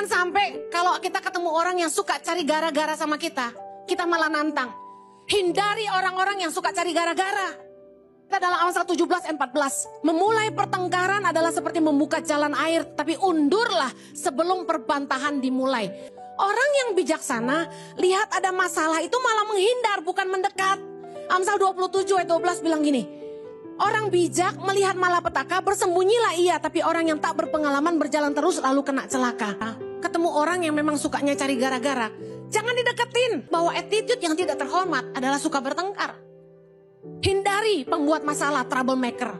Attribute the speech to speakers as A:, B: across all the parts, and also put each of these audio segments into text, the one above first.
A: Jangan sampai kalau kita ketemu orang yang suka cari gara-gara sama kita malah nantang. Hindari orang-orang yang suka cari gara-gara. Kita dalam Amsal 17:14. Memulai pertengkaran adalah seperti membuka jalan air, tapi undurlah sebelum perbantahan dimulai. Orang yang bijaksana, lihat ada masalah itu malah menghindar, bukan mendekat. Amsal 27:12 bilang gini, orang bijak melihat malapetaka, bersembunyilah ia, tapi orang yang tak berpengalaman berjalan terus lalu kena celaka. Ketemu orang yang memang sukanya cari gara-gara, jangan dideketin. Bahwa attitude yang tidak terhormat adalah suka bertengkar. Hindari pembuat masalah, troublemaker.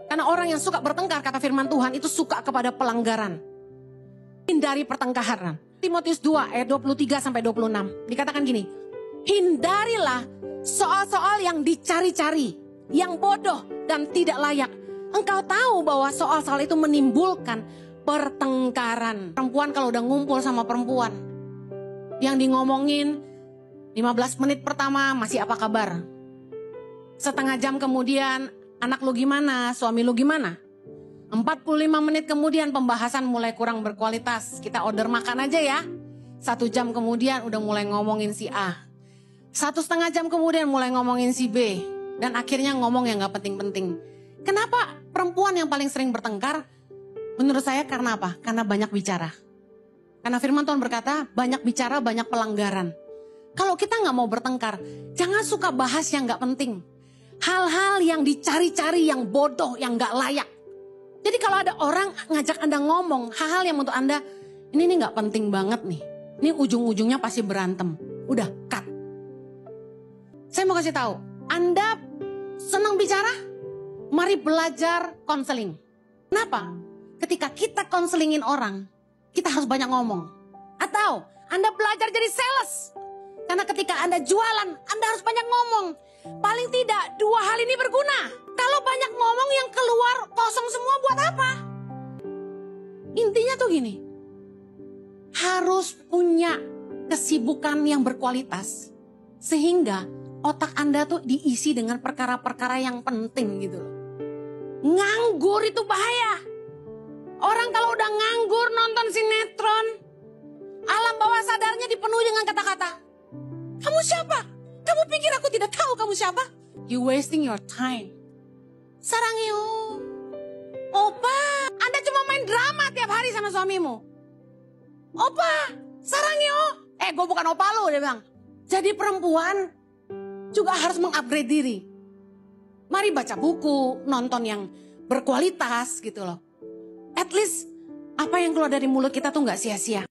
A: Karena orang yang suka bertengkar, kata firman Tuhan, itu suka kepada pelanggaran. Hindari pertengkaran. Timotius 2:23-26 dikatakan gini, hindarilah soal-soal yang dicari-cari, yang bodoh dan tidak layak. Engkau tahu bahwa soal-soal itu menimbulkan pertengkaran. Perempuan kalau udah ngumpul sama perempuan, yang di ngomongin 15 menit pertama masih apa kabar. Setengah jam kemudian, anak lu gimana, suami lu gimana. 45 menit kemudian pembahasan mulai kurang berkualitas. Kita order makan aja ya. 1 jam kemudian udah mulai ngomongin si A. 1,5 jam kemudian mulai ngomongin si B. Dan akhirnya ngomong yang gak penting-penting. Kenapa perempuan yang paling sering bertengkar? Menurut saya karena apa? Karena banyak bicara. Karena firman Tuhan berkata, banyak bicara, banyak pelanggaran. Kalau kita gak mau bertengkar, jangan suka bahas yang gak penting. Hal-hal yang dicari-cari, yang bodoh, yang gak layak. Jadi kalau ada orang ngajak Anda ngomong hal-hal yang untuk Anda, ini gak penting banget nih. Ini ujung-ujungnya pasti berantem. Udah, cut. Saya mau kasih tahu, Anda senang bicara? Mari belajar konseling. Kenapa? Ketika kita konselingin orang, kita harus banyak ngomong. Atau Anda belajar jadi sales. Karena ketika Anda jualan, Anda harus banyak ngomong. Paling tidak 2 hal ini berguna. Kalau banyak ngomong yang keluar kosong semua buat apa? Intinya tuh gini. Harus punya kesibukan yang berkualitas. Sehingga otak Anda tuh diisi dengan perkara-perkara yang penting gitu loh. Nganggur itu bahaya. Orang kalau udah nganggur nonton sinetron, alam bawah sadarnya dipenuhi dengan kata-kata. Kamu siapa? Kamu pikir aku tidak tahu kamu siapa? You wasting your time. Sarangyo. Opa, Anda cuma main drama tiap hari sama suamimu. Opa, sarangyo. Gue bukan opa lu, dia bilang. Jadi perempuan juga harus mengupgrade diri. Mari baca buku, nonton yang berkualitas gitu loh. At least apa yang keluar dari mulut kita tuh gak sia-sia.